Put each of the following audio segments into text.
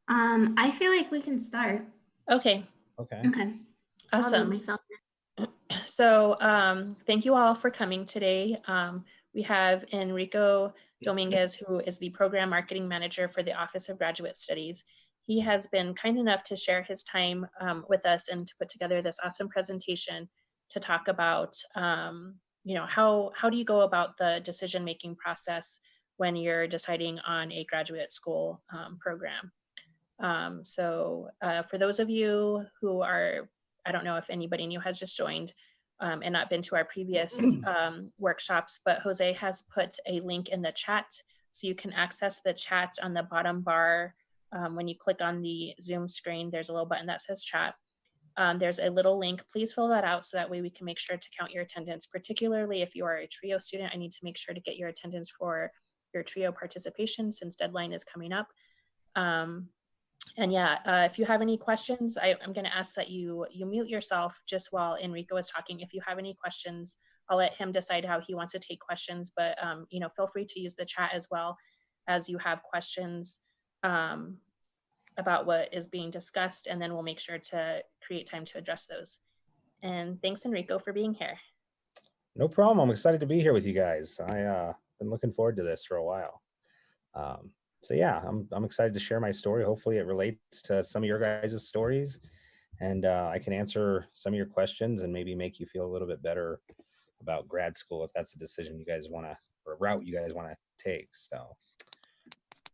I feel like we can start. Okay, Okay. Okay. I'll mute awesome. myself. So thank you all for coming today. We have Enrico Dominguez, who is the Program Marketing Manager for the Office of Graduate Studies. He has been kind enough to share his time with us and to put together this awesome presentation to talk about, how do you go about the decision-making process when you're deciding on a graduate school program. For those of you who are, I don't know if anybody new has just joined and not been to our previous workshops, but Jose has put a link in the chat so you can access the chat on the bottom bar. When you click on the Zoom screen, there's a little button that says chat. There's a little link. Please fill that out so that way we can make sure to count your attendance, particularly if you are a TRIO student. I need to make sure to get your attendance for your TRIO participation since deadline is coming up. And yeah, if you have any questions, I'm going to ask that you mute yourself just while Enrico is talking. If you have any questions, I'll let him decide how he wants to take questions, but feel free to use the chat as well as you have questions about what is being discussed, and then we'll make sure to create time to address those. And thanks, Enrico, for being here. No problem. I'm excited to be here with you guys. Been looking forward to this for a while. So yeah, I'm excited to share my story. Hopefully it relates to some of your guys' stories, and I can answer some of your questions and maybe make you feel a little bit better about grad school if that's a decision you guys want to, or a route you guys want to take. So,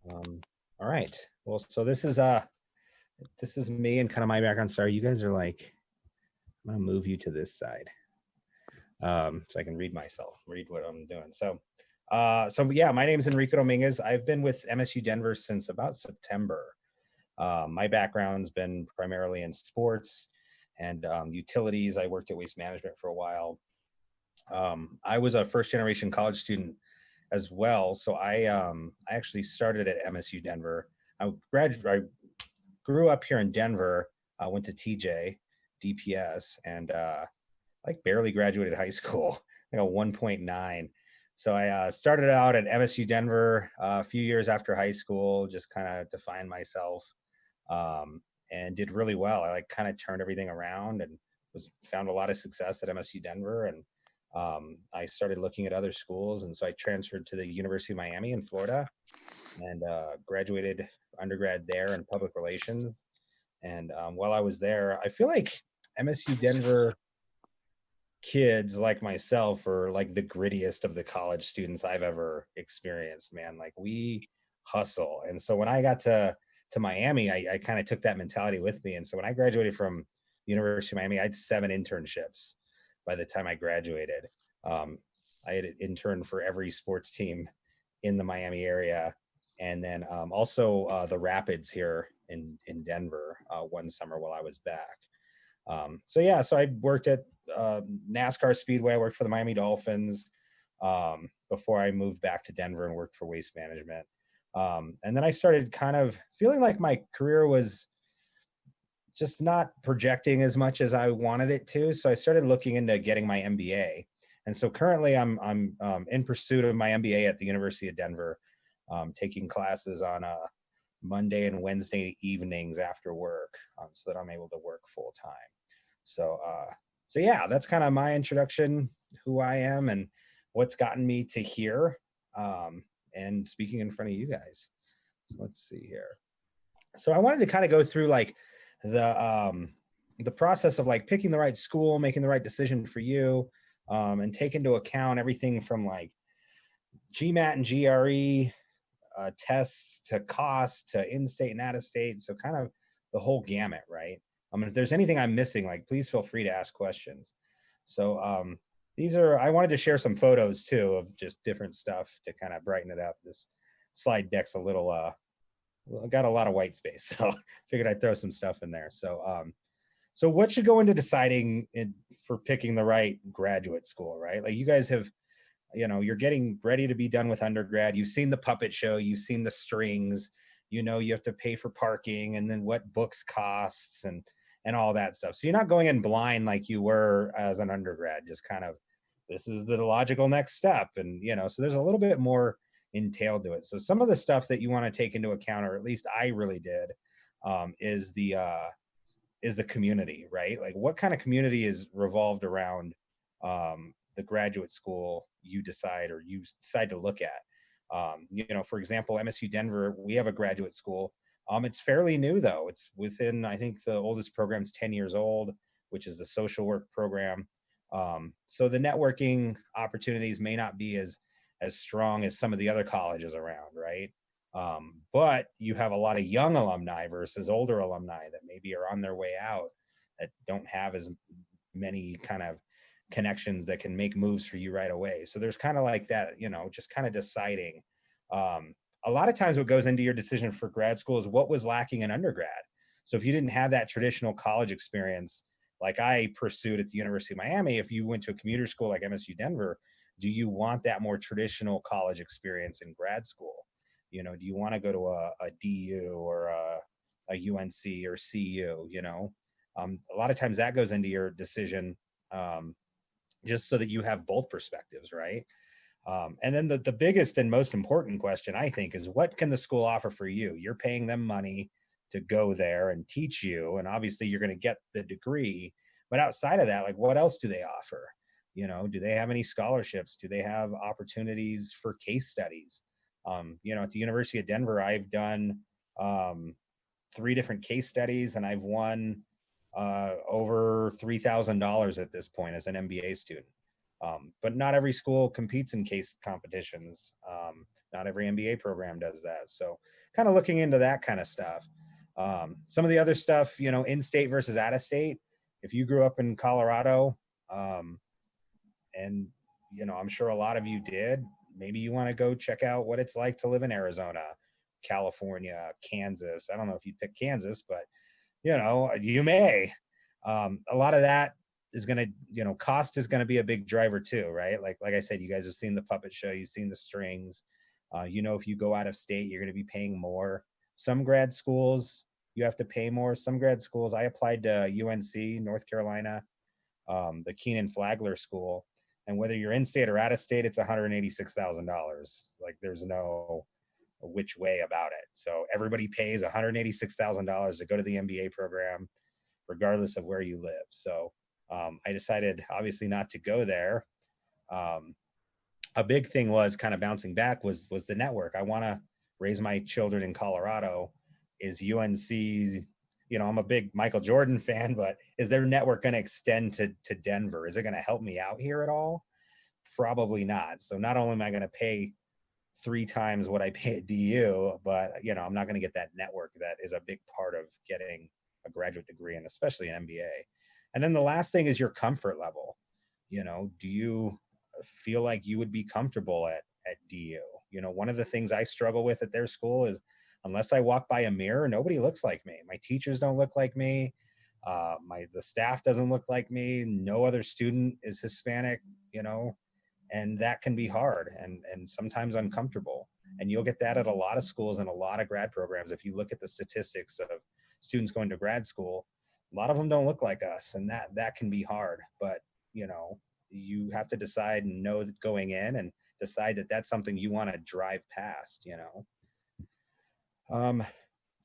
all right. Well, so this is me and kind of my background. Sorry, you guys are like, I'm gonna move you to this side so I can read what I'm doing. So yeah, my name is Enrico Dominguez. I've been with MSU Denver since about September. My background's been primarily in sports and utilities. I worked at Waste Management for a while. I was a first generation college student as well. So I actually started at MSU Denver. I grew up here in Denver. I went to TJ, DPS, and like barely graduated high school, like a 1.9. So I started out at MSU Denver a few years after high school, just kind of defined myself, and did really well. I like kind of turned everything around and found a lot of success at MSU Denver. And I started looking at other schools. And so I transferred to the University of Miami in Florida and graduated undergrad there in public relations. And while I was there, I feel like MSU Denver kids like myself are like the grittiest of the college students I've ever experienced, man. Like we hustle. And so when I got to Miami, I kind of took that mentality with me. And so when I graduated from University of Miami, I had 7 internships by the time I graduated. I had interned for every sports team in the Miami area. And then also the Rapids here in Denver one summer while I was back. So I worked at NASCAR Speedway. I worked for the Miami Dolphins before I moved back to Denver and worked for Waste Management. And then I started kind of feeling like my career was just not projecting as much as I wanted it to. So I started looking into getting my MBA. And so currently I'm in pursuit of my MBA at the University of Denver, taking classes on Monday and Wednesday evenings after work, so that I'm able to work full time. So yeah, that's kind of my introduction, who I am and what's gotten me to here, and speaking in front of you guys. So let's see here. So I wanted to kind of go through like the process of like picking the right school, making the right decision for you, and take into account everything from like GMAT and GRE tests to cost to in-state and out-of-state. So kind of the whole gamut, right? If there's anything I'm missing, like please feel free to ask questions. So I wanted to share some photos too of just different stuff to kind of brighten it up. This slide deck's a little, got a lot of white space, so figured I'd throw some stuff in there. So what should go into deciding for picking the right graduate school, right? Like you guys have, you're getting ready to be done with undergrad. You've seen the puppet show, you've seen the strings, you have to pay for parking and then what books costs and all that stuff. So you're not going in blind like you were as an undergrad, just kind of, this is the logical next step. And, so there's a little bit more entailed to it. So some of the stuff that you want to take into account, or at least I really did, is the community, right? Like what kind of community is revolved around the graduate school you decide to look at. For example, MSU Denver, we have a graduate school. It's fairly new though. It's within, I think the oldest program's 10 years old, which is the social work program. So the networking opportunities may not be as strong as some of the other colleges around, right? But you have a lot of young alumni versus older alumni that maybe are on their way out that don't have as many kind of connections that can make moves for you right away. So there's kind of like that, just kind of deciding. A lot of times what goes into your decision for grad school is what was lacking in undergrad. So if you didn't have that traditional college experience, like I pursued at the University of Miami, if you went to a commuter school like MSU Denver, do you want that more traditional college experience in grad school? Do you want to go to a DU or a UNC or CU? A lot of times that goes into your decision, just so that you have both perspectives, right? And then the biggest and most important question, I think, is what can the school offer for you? You're paying them money to go there and teach you, and obviously you're going to get the degree. But outside of that, like what else do they offer? Do they have any scholarships? Do they have opportunities for case studies? At the University of Denver, I've done um, 3 different case studies, and I've won over $3,000 at this point as an MBA student. But not every school competes in case competitions. Not every MBA program does that. So kind of looking into that kind of stuff. Some of the other stuff, in-state versus out-of-state. If you grew up in Colorado, and I'm sure a lot of you did, maybe you want to go check out what it's like to live in Arizona, California, Kansas. I don't know if you'd pick Kansas, but you may. A lot of that is going to, cost is going to be a big driver too, right? Like I said, you guys have seen the puppet show, you've seen the strings. If you go out of state, you're going to be paying more. Some grad schools, you have to pay more. Some grad schools, I applied to UNC, North Carolina, the Keenan Flagler School. And whether you're in state or out of state, it's $186,000. Like there's no which way about it. So everybody pays $186,000 to go to the MBA program, regardless of where you live. So I decided obviously not to go there. A big thing was kind of bouncing back was the network. I want to raise my children in Colorado. Is UNC, I'm a big Michael Jordan fan, but is their network going to extend to Denver? Is it going to help me out here at all? Probably not. So not only am I going to pay 3 times what I pay at DU, but I'm not going to get that network that is a big part of getting a graduate degree and especially an MBA. And then the last thing is your comfort level. Do you feel like you would be comfortable at DU? One of the things I struggle with at their school is unless I walk by a mirror, nobody looks like me. My teachers don't look like me. The staff doesn't look like me. No other student is Hispanic, and that can be hard and sometimes uncomfortable. And you'll get that at a lot of schools and a lot of grad programs. If you look at the statistics of students going to grad school, a lot of them don't look like us, and that can be hard. But you have to decide and know that going in and decide that that's something you want to drive past.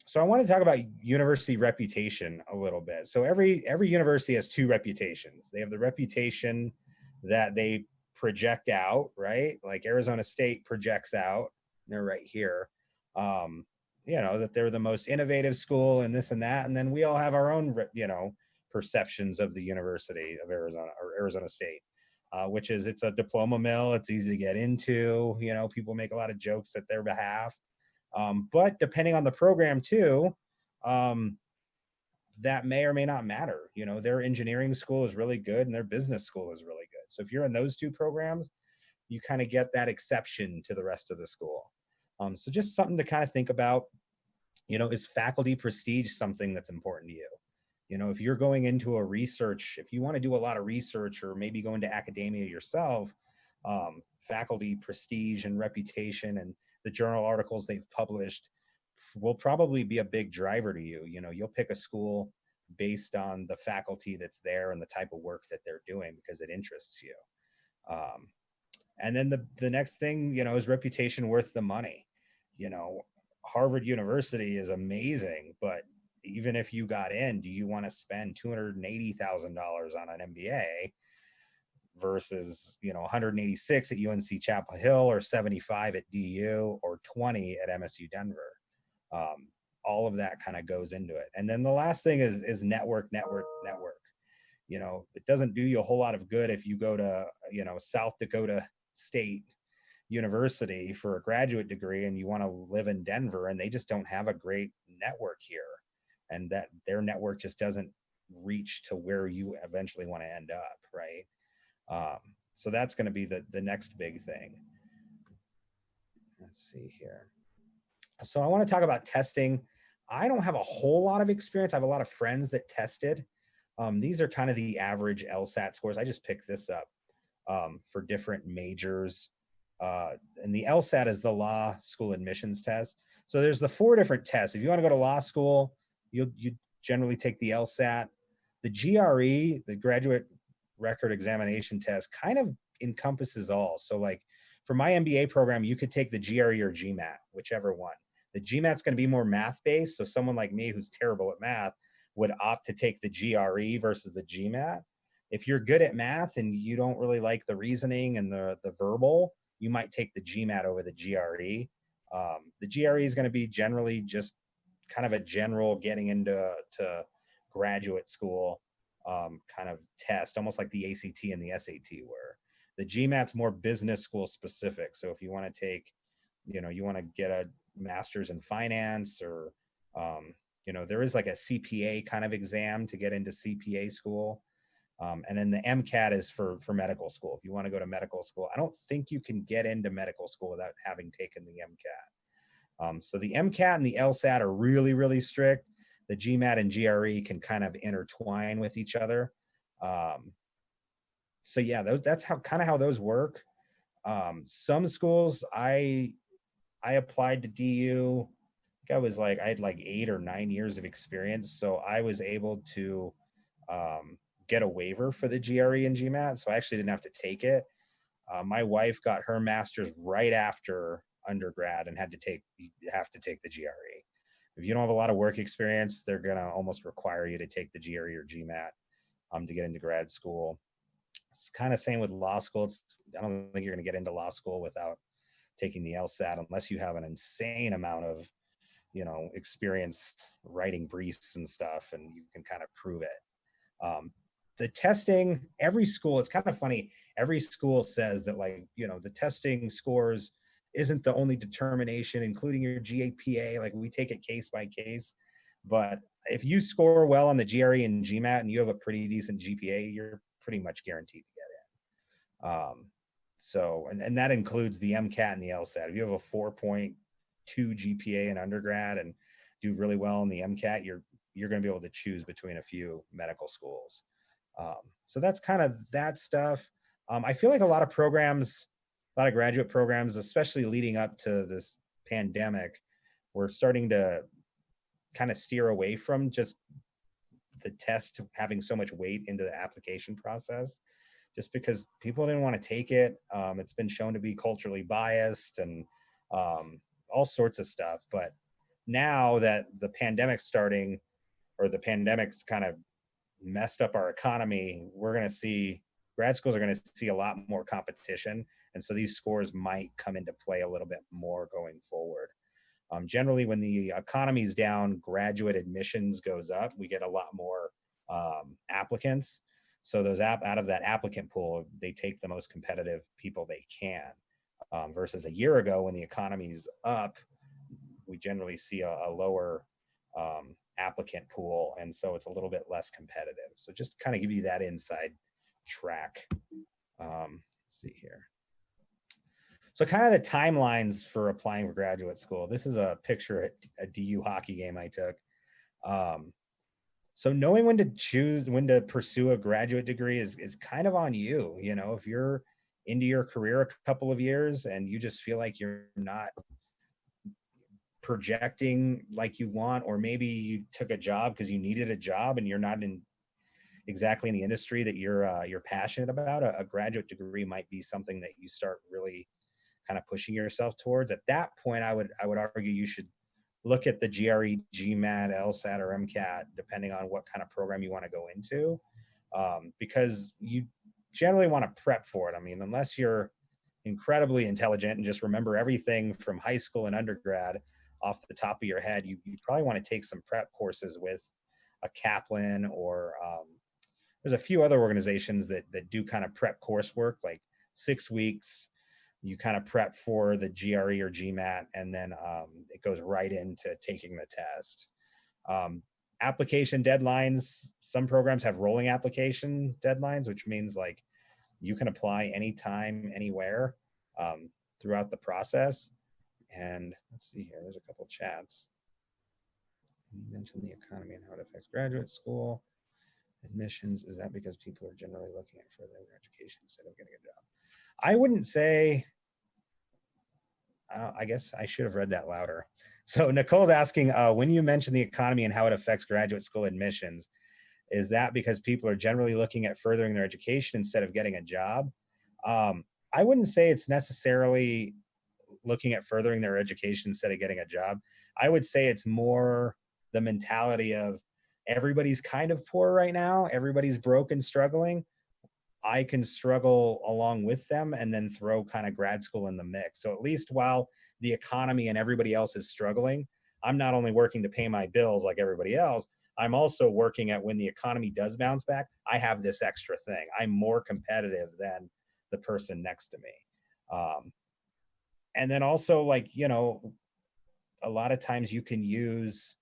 So I want to talk about university reputation a little bit. So every university has 2 reputations. They have the reputation that they project out, right? Like Arizona State projects out, they're right here, that they're the most innovative school and this and that. And then we all have our own, perceptions of the University of Arizona or Arizona State, which is it's a diploma mill. It's easy to get into, people make a lot of jokes at their behalf. But depending on the program too, that may or may not matter. Their engineering school is really good and their business school is really good. So if you're in those 2 programs, you kind of get that exception to the rest of the school. So just something to kind of think about, is faculty prestige something that's important to you? If you're going into if you want to do a lot of research or maybe go into academia yourself, faculty prestige and reputation and the journal articles they've published will probably be a big driver to you. You'll pick a school based on the faculty that's there and the type of work that they're doing because it interests you. And then the next thing, is reputation worth the money? Harvard University is amazing, but even if you got in, do you want to spend $280,000 on an MBA versus, 186 at UNC Chapel Hill, or 75 at DU, or 20 at MSU Denver? All of that kind of goes into it. And then the last thing is network. It doesn't do you a whole lot of good if you go to, South Dakota State University for a graduate degree and you want to live in Denver and they just don't have a great network here, and that their network just doesn't reach to where you eventually want to end up, right? So that's going to be the next big thing. Let's see here. So I want to talk about testing. I don't have a whole lot of experience. I have a lot of friends that tested. These are kind of the average LSAT scores. I just picked this up for different majors. And the LSAT is the law school admissions test. So there's the 4 different tests. If you want to go to law school, you generally take the LSAT. The GRE, the graduate record examination test, kind of encompasses all. So like for my MBA program, you could take the GRE or GMAT, whichever one. The GMAT's going to be more math based. So someone like me who's terrible at math would opt to take the GRE versus the GMAT. If you're good at math and you don't really like the reasoning and the verbal, you might take the GMAT over the GRE. The GRE is going to be generally just kind of a general getting into graduate school kind of test, almost like the ACT and the SAT were. The GMAT's more business school specific. So if you want to take, you want to get a master's in finance, or, there is like a CPA kind of exam to get into CPA school. And then the MCAT is for medical school. If you want to go to medical school, I don't think you can get into medical school without having taken the MCAT. So the MCAT and the LSAT are really, really strict. The GMAT and GRE can kind of intertwine with each other. So yeah, that's how those work. Some schools I applied to DU. I had like 8 or 9 years of experience, so I was able to get a waiver for the GRE and GMAT, so I actually didn't have to take it. My wife got her master's right after undergrad and you have to take the GRE. If you don't have a lot of work experience, they're gonna almost require you to take the GRE or GMAT to get into grad school. It's kind of same with law school. I don't think you're gonna get into law school without taking the LSAT unless you have an insane amount of experience writing briefs and stuff, and you can kind of prove it. The testing, every school, it's kind of funny. Every school says that the testing scores isn't the only determination, including your GAPA. Like we take it case by case. But if you score well on the GRE and GMAT and you have a pretty decent GPA, you're pretty much guaranteed to get in. So that includes the MCAT and the LSAT. If you have a 4.2 GPA in undergrad and do really well in the MCAT, you're going to be able to choose between a few medical schools. So that's kind of that stuff. I feel like a lot of graduate programs, especially leading up to this pandemic, we're starting to kind of steer away from just the test having so much weight into the application process, just because people didn't want to take it. It's been shown to be culturally biased and all sorts of stuff. But now that the pandemic's starting, or the pandemic's kind of messed up our economy, grad schools are going to see a lot more competition. And so these scores might come into play a little bit more going forward. Generally, when the economy is down, graduate admissions goes up. We get a lot more applicants. So those out of that applicant pool, they take the most competitive people they can. Versus a year ago, when the economy's up, we generally see a lower applicant pool, and so it's a little bit less competitive. So just to kind of give you that inside track. Let's see here. So kind of the timelines for applying for graduate school. This is a picture at a DU hockey game I took. So knowing when to pursue a graduate degree is kind of on you. If you're into your career a couple of years and you just feel like you're not projecting like you want, or maybe you took a job because you needed a job and you're not exactly in the industry that you're passionate about, a graduate degree might be something that you start really kind of pushing yourself towards. At that point, I would argue you should look at the GRE, GMAT, LSAT, or MCAT, depending on what kind of program you want to go into, because you generally want to prep for it. I mean, unless you're incredibly intelligent and just remember everything from high school and undergrad off the top of your head, you probably want to take some prep courses with a Kaplan, or there's a few other organizations that do kind of prep coursework, like 6 weeks. You kind of prep for the GRE or GMAT, and then it goes right into taking the test. Application deadlines, some programs have rolling application deadlines, which means like you can apply anytime, anywhere, throughout the process. And let's see here, there's a couple chats. You mentioned the economy and how it affects graduate school admissions. Is that because people are generally looking at further education instead of getting a job? I wouldn't say. I guess I should have read that louder. So Nicole's asking, when you mention the economy and how it affects graduate school admissions, is that because people are generally looking at furthering their education instead of getting a job? I wouldn't say it's necessarily looking at furthering their education instead of getting a job. I would say it's more the mentality of everybody's kind of poor right now. Everybody's broke and struggling. I can struggle along with them and then throw kind of grad school in the mix. So at least while the economy and everybody else is struggling, I'm not only working to pay my bills like everybody else, I'm also working at when the economy does bounce back, I have this extra thing. I'm more competitive than the person next to me. And then also, like, you know, a lot of times you can use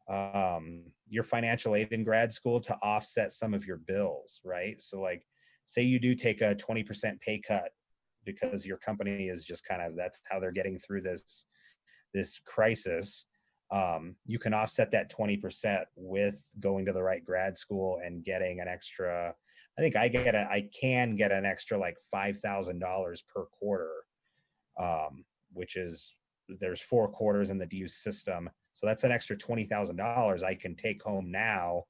your financial aid in grad school to offset some of your bills, right? So like, say you do take a 20% pay cut because your company is just kind of, that's how they're getting through this crisis. You can offset that 20% with going to the right grad school and getting an extra, I think I can get an extra like $5,000 per quarter, which is, there's 4 quarters in the DU system. So that's an extra $20,000 I can take home now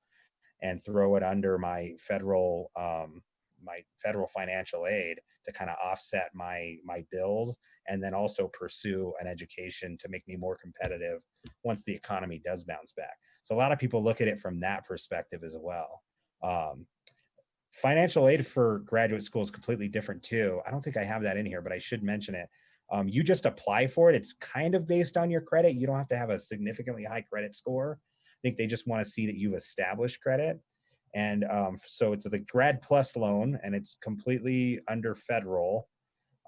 and throw it under my federal financial aid to kind of offset my bills, and then also pursue an education to make me more competitive once the economy does bounce back. So a lot of people look at it from that perspective as well. Financial aid for graduate school is completely different too. I don't think I have that in here, but I should mention it. You just apply for it. It's kind of based on your credit. You don't have to have a significantly high credit score. I think they just want to see that you've established credit. And so it's the Grad Plus loan, and it's completely under federal.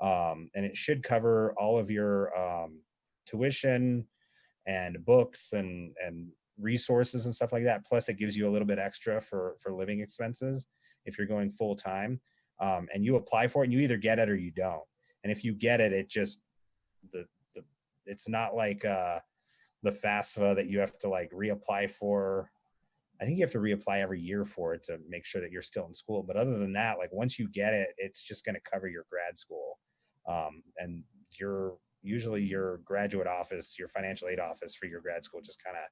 And it should cover all of your tuition and books and resources and stuff like that. Plus, it gives you a little bit extra for living expenses if you're going full time. And you apply for it, and you either get it or you don't. And if you get it, it just it's not like the FAFSA that you have to like reapply for. I think you have to reapply every year for it to make sure that you're still in school. But other than that, like once you get it, it's just going to cover your grad school. And usually your graduate office, your financial aid office for your grad school just kind of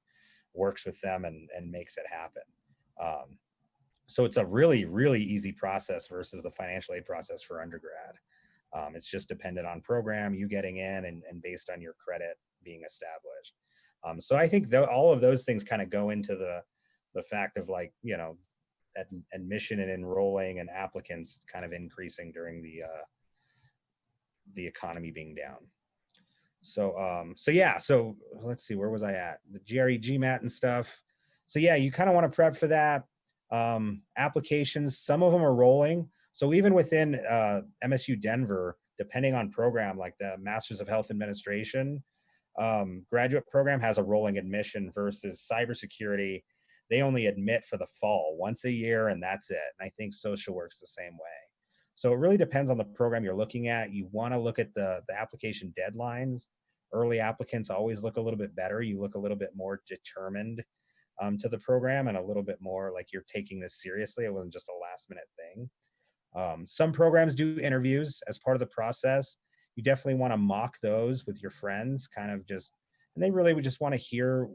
works with them and makes it happen. So it's a really, really easy process versus the financial aid process for undergrad. It's just dependent on program, you getting in, and based on your credit being established. So I think all of those things kind of go into the fact of like, you know, admission and enrolling and applicants kind of increasing during the economy being down. So yeah, so let's see, where was I at? The GRE, GMAT and stuff. So yeah, you kind of want to prep for that. Applications, some of them are rolling. So even within MSU Denver, depending on program, like the Masters of Health Administration graduate program has a rolling admission versus cybersecurity. They only admit for the fall once a year, and that's it. And I think social work's the same way. So it really depends on the program you're looking at. You want to look at the application deadlines. Early applicants always look a little bit better. You look a little bit more determined to the program, and a little bit more like you're taking this seriously. It wasn't just a last minute thing. Some programs do interviews as part of the process. You definitely want to mock those with your friends, kind of just, and they really would just want to hear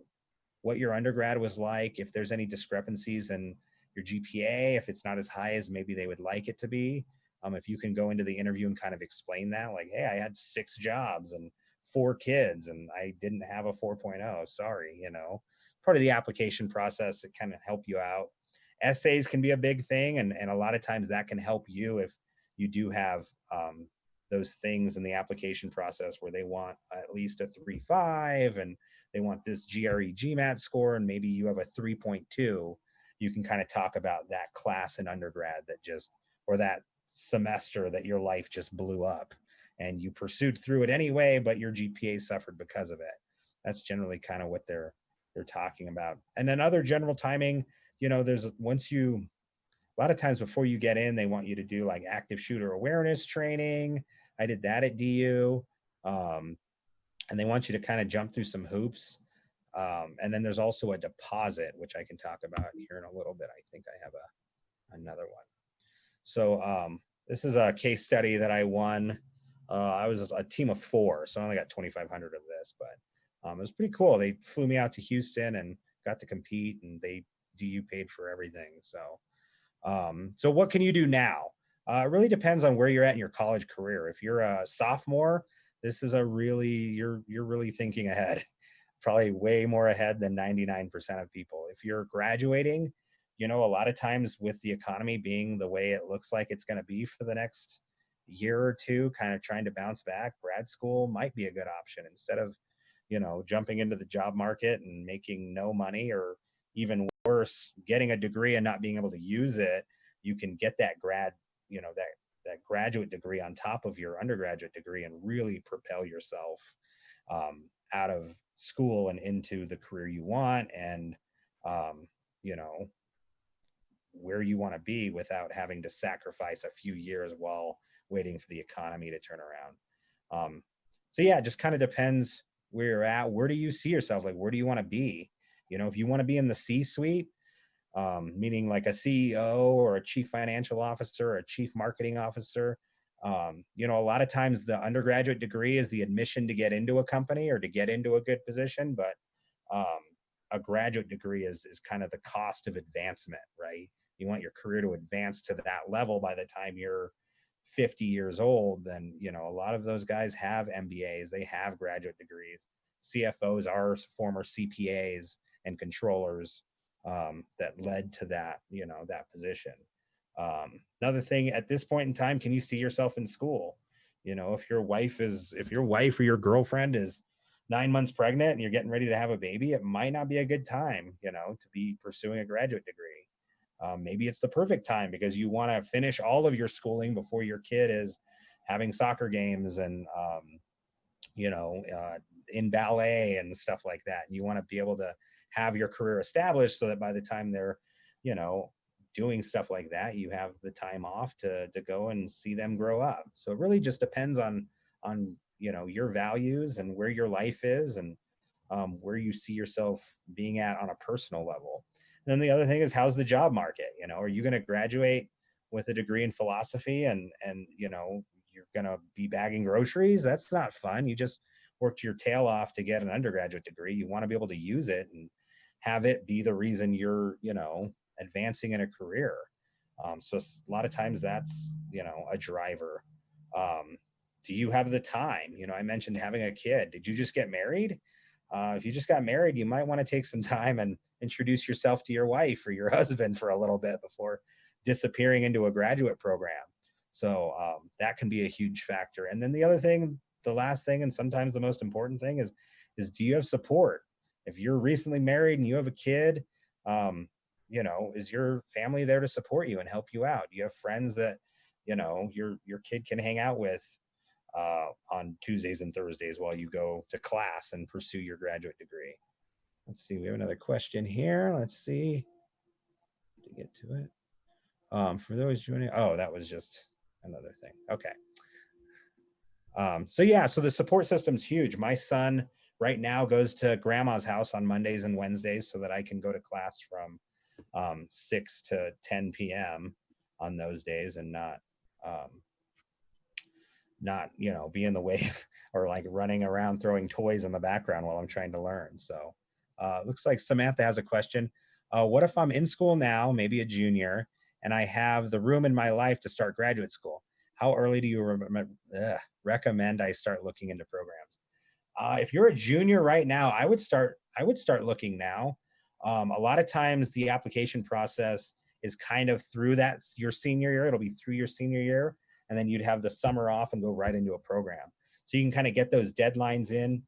what your undergrad was like, if there's any discrepancies in your GPA, if it's not as high as maybe they would like it to be. If you can go into the interview and kind of explain that, like, hey, I had 6 jobs and 4 kids and I didn't have a 4.0. Sorry, part of the application process that kind of help you out. Essays can be a big thing, and a lot of times that can help you if you do have those things in the application process where they want at least a 3.5 and they want this GRE GMAT score, and maybe you have a 3.2. You can kind of talk about that class in undergrad that just, or that semester that your life just blew up and you pursued through it anyway, but your GPA suffered because of it. That's generally kind of what they're talking about. And then other general timing, there's a lot of times before you get in, they want you to do like active shooter awareness training. I did that at DU. And they want you to kind of jump through some hoops. And then there's also a deposit, which I can talk about here in a little bit. I think I have another one. So this is a case study that I won. I was a team of 4, so I only got 2,500 of this, but it was pretty cool. They flew me out to Houston and got to compete, and DU paid for everything. So what can you do now? It really depends on where you're at in your college career. If you're a sophomore, this is you're really thinking ahead, probably way more ahead than 99% of people. If you're graduating, a lot of times with the economy being the way it looks like it's going to be for the next year or two, kind of trying to bounce back, grad school might be a good option instead of, jumping into the job market and making no money, or even worse, getting a degree and not being able to use it. You can get that that graduate degree on top of your undergraduate degree and really propel yourself out of school and into the career you want, and you know where you want to be without having to sacrifice a few years while waiting for the economy to turn around. So yeah, it just kind of depends where you're at. Where do you see yourself? Like, where do you want to be? If you want to be in the C-suite, meaning like a CEO or a chief financial officer or a chief marketing officer, a lot of times the undergraduate degree is the admission to get into a company or to get into a good position, but um, a graduate degree is kind of the cost of advancement, right? You want your career to advance to that level by the time you're 50 years old. Then a lot of those guys have MBAs, they have graduate degrees. CFOs are former CPAs and controllers, that led to that position. Another thing, at this point in time, can you see yourself in school? If your wife or your girlfriend is 9 months pregnant and you're getting ready to have a baby, it might not be a good time, to be pursuing a graduate degree. Maybe it's the perfect time because you want to finish all of your schooling before your kid is having soccer games and you know, uh, in ballet and stuff like that. And you want to be able to have your career established so that by the time they're, you know, doing stuff like that, you have the time off to go and see them grow up. So it really just depends on your values and where your life is, and where you see yourself being at on a personal level. And then the other thing is, how's the job market? Are you going to graduate with a degree in philosophy and you're going to be bagging groceries? That's not fun. You just worked your tail off to get an undergraduate degree. You want to be able to use it and have it be the reason you're advancing in a career. So a lot of times that's a driver. um, do you have the time? I mentioned having a kid. Did you just get married? If you just got married, you might want to take some time and introduce yourself to your wife or your husband for a little bit before disappearing into a graduate program. So that can be a huge factor. And then the other thing, the last thing, and sometimes the most important thing is do you have support? If you're recently married and you have a kid, is your family there to support you and help you out? Do you have friends that your kid can hang out with on Tuesdays and Thursdays while you go to class and pursue your graduate degree? Let's see, we have another question here. Let's see to get to it. For those joining, oh, that was just another thing. Okay. So yeah, so the support system's huge. My son right now goes to grandma's house on Mondays and Wednesdays so that I can go to class from 6 to 10 p.m. on those days and um, not be in the way or like running around throwing toys in the background while I'm trying to learn. So looks like Samantha has a question. What if I'm in school now, maybe a junior, and I have the room in my life to start graduate school? How early do you recommend I start looking into programs? If you're a junior right now, I would start looking now. A lot of times the application process is kind of through your senior year. It'll be through your senior year, and then you'd have the summer off and go right into a program. So you can kind of get those deadlines in.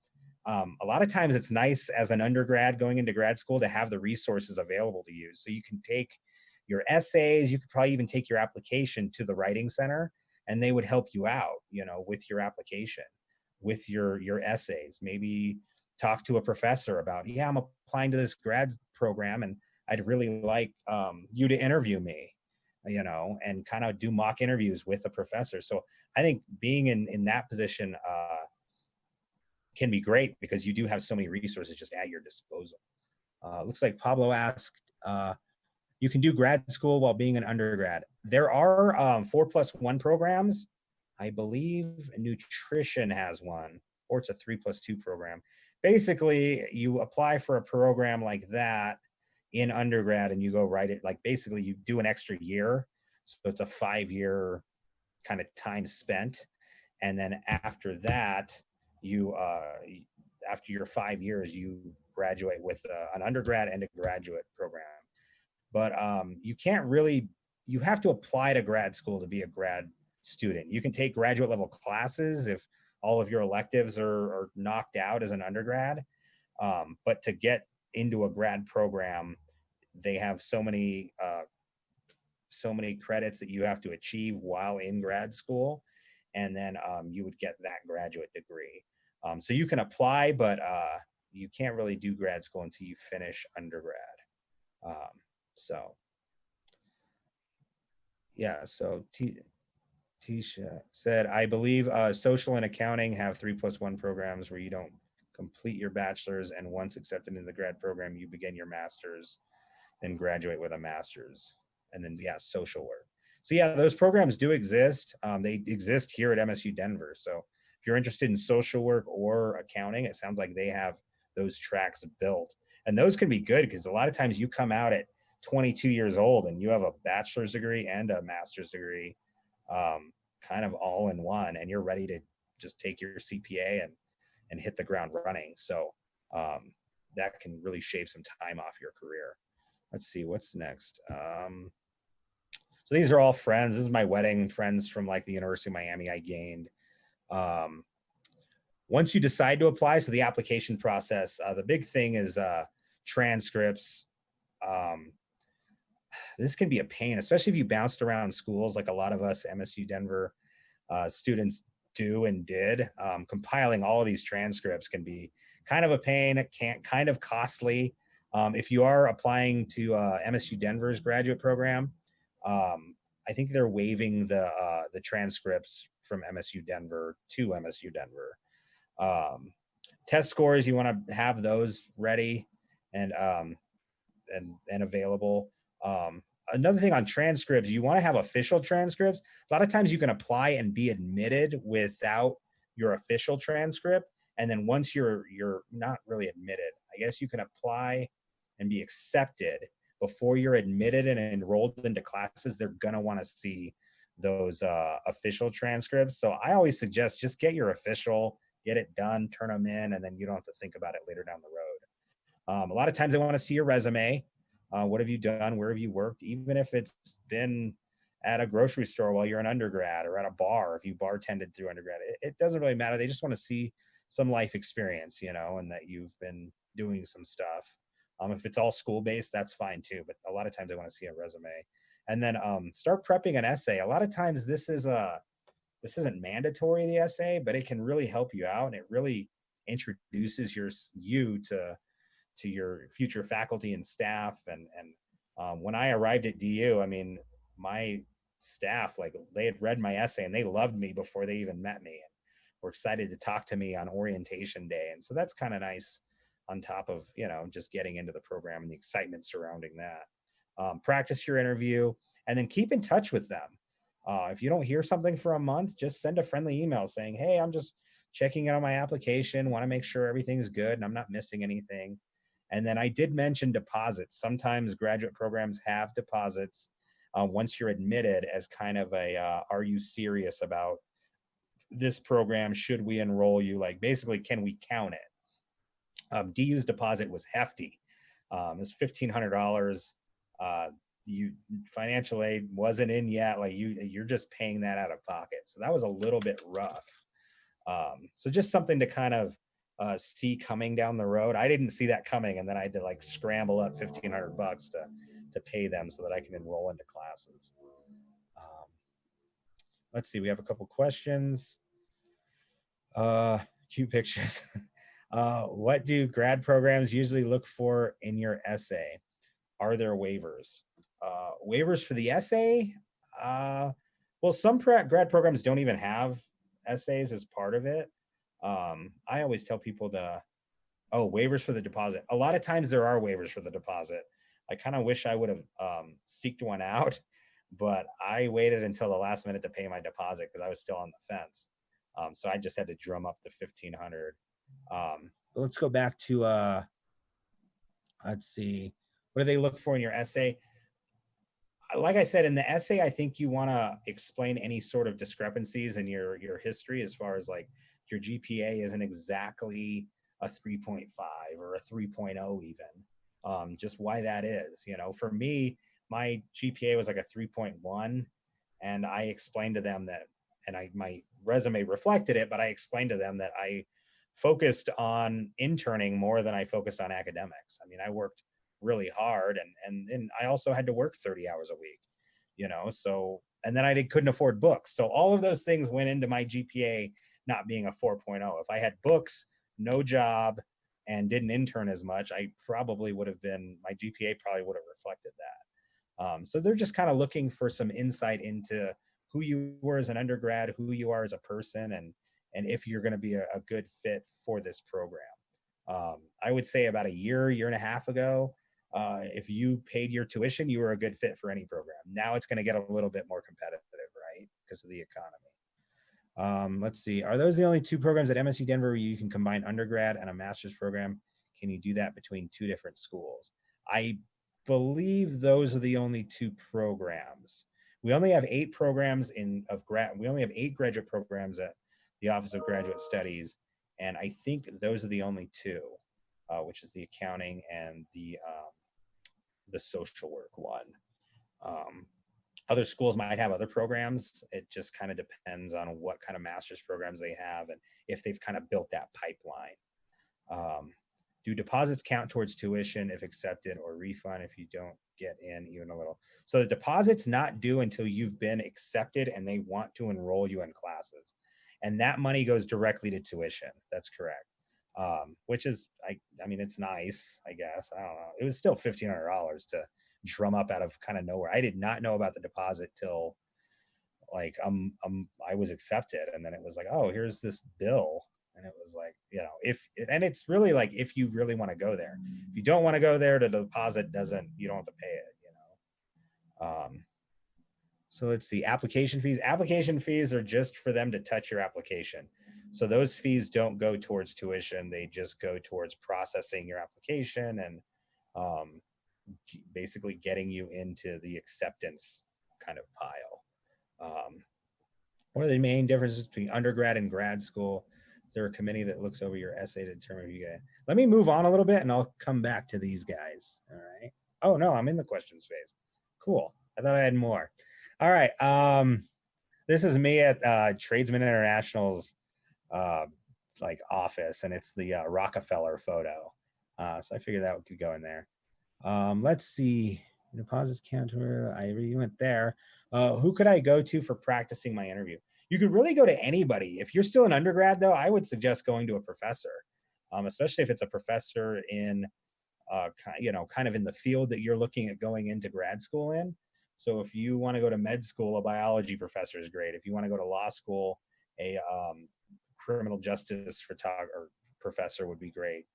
A lot of times it's nice as an undergrad going into grad school to have the resources available to use. So you can take your essays, you could probably even take your application to the writing center, and they would help you out, with your application, with your essays. Maybe talk to a professor about, yeah, I'm applying to this grad program and I'd really like you to interview me, and kind of do mock interviews with a professor. So I think being in that position can be great because you do have so many resources just at your disposal. Looks like Pablo asked, you can do grad school while being an undergrad. There are 4+1 programs. I believe nutrition has one, or it's a 3+2 program. Basically, you apply for a program like that in undergrad and you go write it. Like basically, you do an extra year. So it's a 5-year kind of time spent. And then after that, you, after your 5 years, you graduate with an undergrad and a graduate program. But you can't really, you have to apply to grad school to be a grad student. You can take graduate level classes if all of your electives are knocked out as an undergrad. But to get into a grad program, they have so many credits that you have to achieve while in grad school, and then you would get that graduate degree. So you can apply, but you can't really do grad school until you finish undergrad. So yeah, so Tisha said, I believe social and accounting have 3+1 programs where you don't complete your bachelor's, and once accepted into the grad program, you begin your master's, then graduate with a master's, and then yeah, social work. So yeah, those programs do exist. They exist here at MSU Denver. So if you're interested in social work or accounting, it sounds like they have those tracks built, and those can be good because a lot of times you come out at 22 years old and you have a bachelor's degree and a master's degree, kind of all in one, and you're ready to just take your CPA and hit the ground running. So that can really shave some time off your career. Let's see what's next. So these are all friends. This is my wedding friends from like the University of Miami I gained. Once you decide to apply, so the application process, the big thing is transcripts. This can be a pain, especially if you bounced around schools like a lot of us MSU Denver students do and did. Compiling all of these transcripts can be kind of a pain, kind of costly. If you are applying to MSU Denver's graduate program, I think they're waiving the transcripts from MSU Denver to MSU Denver. Test scores, you want to have those ready and available. Another thing on transcripts, you want to have official transcripts. A lot of times you can apply and be admitted without your official transcript, and then once you're not really admitted, I guess you can apply and be accepted before you're admitted and enrolled into classes. They're gonna want to see those official transcripts. So I always suggest just get your official, get it done, turn them in, and then you don't have to think about it later down the road. A lot of times they want to see your resume. What have you done? Where have you worked? Even if it's been at a grocery store while you're an undergrad, or at a bar, if you bartended through undergrad, it doesn't really matter. They just want to see some life experience, and that you've been doing some stuff. If it's all school-based, that's fine too. But a lot of times they want to see a resume. And then start prepping an essay. A lot of times this isn't mandatory, the essay, but it can really help you out, and it really introduces you to your future faculty and staff. And when I arrived at DU, I mean, my staff, like, they had read my essay and they loved me before they even met me, and were excited to talk to me on orientation day. And so that's kind of nice, on top of just getting into the program and the excitement surrounding that. Practice your interview, and then keep in touch with them. If you don't hear something for a month, just send a friendly email saying, hey, I'm just checking out on my application, want to make sure everything's good and I'm not missing anything. And then I did mention deposits. Sometimes graduate programs have deposits once you're admitted, as kind of a, are you serious about this program, should we enroll you? Like basically, can we count it? DU's deposit was hefty. It was $1,500. You financial aid wasn't in yet. Like you're just paying that out of pocket. So that was a little bit rough. So just something to kind of see coming down the road. I didn't see that coming, and then I had to like scramble up $1,500 to pay them so that I can enroll into classes. Let's see, we have a couple questions. Cute pictures. What do grad programs usually look for in your essay? Are there waivers? Waivers for the essay? Well, some grad programs don't even have essays as part of it. I always tell people waivers for the deposit. A lot of times there are waivers for the deposit. I kind of wish I would have seeked one out, but I waited until the last minute to pay my deposit because I was still on the fence. So I just had to drum up the $1,500. Let's go back to let's see, what do they look for in your essay? Like I said, in the essay, I think you want to explain any sort of discrepancies in your history, as far as like your GPA isn't exactly a 3.5 or a 3.0 even. Just why that is. For me, my GPA was like a 3.1, and I explained to them that, and my resume reflected it, but I explained to them that I focused on interning more than I focused on academics. I mean, I worked really hard, and I also had to work 30 hours a week, so, and then I couldn't afford books. So all of those things went into my GPA not being a 4.0. If I had books, no job, and didn't intern as much, my GPA probably would have reflected that. So they're just kind of looking for some insight into who you were as an undergrad, who you are as a person, and if you're going to be a good fit for this program. I would say about a year and a half ago, if you paid your tuition, you were a good fit for any program. Now it's going to get a little bit more competitive, right? Because of the economy. Let's see. Are those the only two programs at MSU Denver where you can combine undergrad and a master's program? Can you do that between two different schools? I believe those are the only two programs. We only have 8 programs we only have 8 graduate programs at the Office of Graduate Studies, and I think those are the only two, which is the accounting and the social work one. Other schools might have other programs. It just kind of depends on what kind of master's programs they have and if they've kind of built that pipeline. Do deposits count towards tuition if accepted, or refund if you don't get in even a little? So the deposit's not due until you've been accepted and they want to enroll you in classes. And that money goes directly to tuition. That's correct. Which is, I mean, it's nice, I guess. I don't know. It was still $1,500 to drum up out of kind of nowhere. I did not know about the deposit till like I was accepted, and then it was like, oh, here's this bill, and it was like, and it's really like, if you really want to go there. If you don't want to go there, the deposit you don't have to pay it. So let's see, application fees. Application fees are just for them to touch your application. So those fees don't go towards tuition. They just go towards processing your application and basically getting you into the acceptance kind of pile. What are the main differences between undergrad and grad school? Is there a committee that looks over your essay to determine if you get? Let me move on a little bit and I'll come back to these guys. All right. Oh no, I'm in the questions phase. Cool. I thought I had more. All right. This is me at Tradesman International's like office, and it's the Rockefeller photo. So I figured that could go in there. Let's see. Deposits counter. I already went there. Who could I go to for practicing my interview? You could really go to anybody. If you're still an undergrad, though, I would suggest going to a professor, especially if it's a professor in, kind of in the field that you're looking at going into grad school in. So if you want to go to med school, a biology professor is great. If you want to go to law school, a criminal justice professor would be great.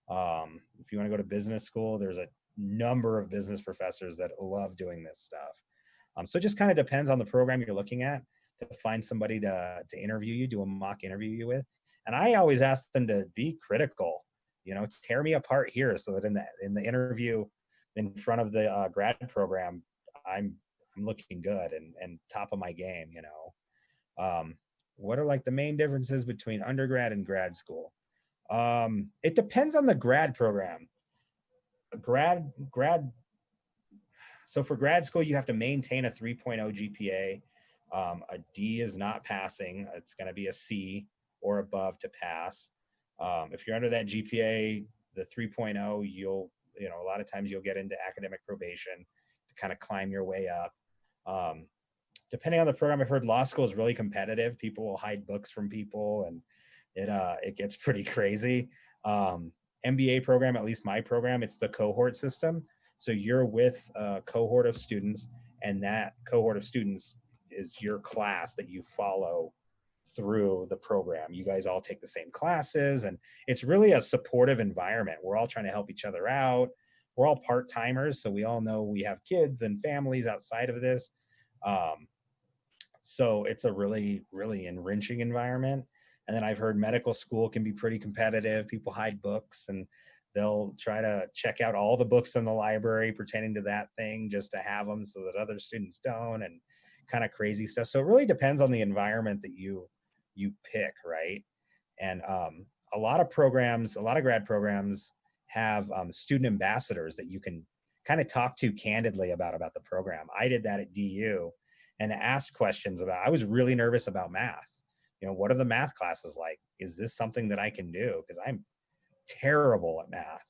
If you want to go to business school, there's a number of business professors that love doing this stuff. So it just kind of depends on the program you're looking at to find somebody to interview you, do a mock interview you with. And I always ask them to be critical, tear me apart here, so that in the interview in front of the grad program, I'm looking good and top of my game. what are like the main differences between undergrad and grad school? It depends on the grad program. Grad So for grad school, you have to maintain a 3.0 GPA. A D is not passing. It's going to be a C or above to pass. If you're under that GPA, the 3.0, a lot of times you'll get into academic probation to kind of climb your way up. Depending on the program, I've heard law school is really competitive. People will hide books from people, and it gets pretty crazy. MBA program, at least my program, it's the cohort system. So you're with a cohort of students, and that cohort of students is your class that you follow through the program. You guys all take the same classes, and it's really a supportive environment. We're all trying to help each other out. We're all part-timers, so we all know we have kids and families outside of this. So it's a really, really enriching environment. And then I've heard medical school can be pretty competitive. People hide books, and they'll try to check out all the books in the library pertaining to that thing just to have them so that other students don't, and kind of crazy stuff. So it really depends on the environment that you pick, right? And a lot of grad programs have student ambassadors that you can kind of talk to candidly about the program. I did that at DU and asked questions about. I was really nervous about math. What are the math classes like? Is this something that I can do? Because I'm terrible at math.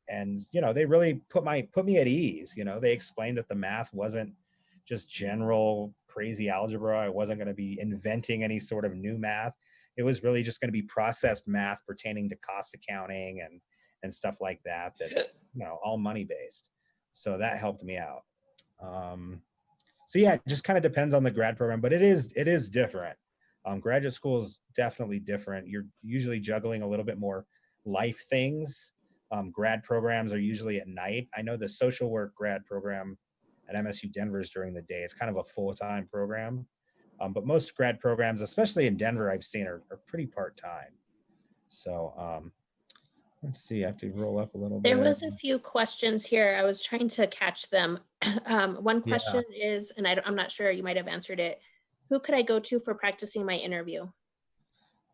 And they really put me at ease. They explained that the math wasn't just general crazy algebra. I wasn't going to be inventing any sort of new math. It was really just going to be processed math pertaining to cost accounting and stuff like that. That's all money based. So that helped me out. So yeah, it just kind of depends on the grad program, but it is different. Graduate school is definitely different. You're usually juggling a little bit more life things. Grad programs are usually at night. I know the social work grad program at MSU Denver is during the day. It's kind of a full-time program. But most grad programs, especially in Denver, I've seen are pretty part-time. So let's see, I have to roll up a little bit. There was a few questions here. I was trying to catch them. One question is, and I'm not sure, you might have answered it. Who could I go to for practicing my interview?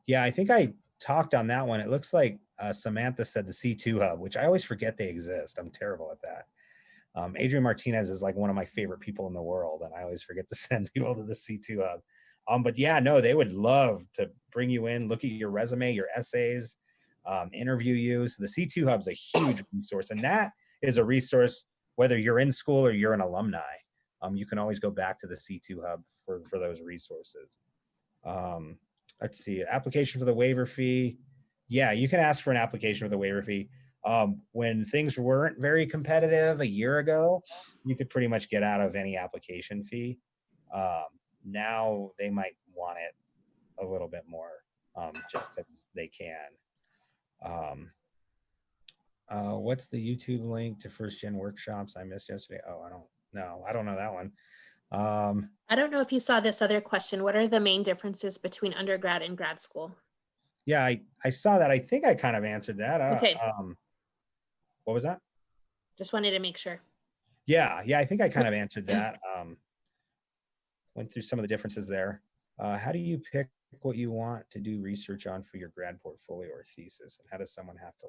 Yeah, I think I talked on that one. It looks like Samantha said the C2 Hub, which I always forget they exist. I'm terrible at that. Adrian Martinez is like one of my favorite people in the world, and I always forget to send people to the C2 Hub. But yeah, no, they would love to bring you in, look at your resume, your essays, interview you. So the C2 Hub is a huge resource, and that is a resource whether you're in school or you're an alumni. You can always go back to the C2 Hub for those resources. Let's see, application for the waiver fee. Yeah, you can ask for an application for the waiver fee. When things weren't very competitive a year ago, you could pretty much get out of any application fee. Now they might want it a little bit more, just because they can. What's the YouTube link to first gen workshops I missed yesterday? Oh, I don't know that one. I don't know if you saw this other question. What are the main differences between undergrad and grad school? Yeah, I saw that. I think I kind of answered that. Okay. What was that? Just wanted to make sure. Yeah, I think I kind of answered that. Went through some of the differences there. How do you pick what you want to do research on for your grad portfolio or thesis? And how does someone have to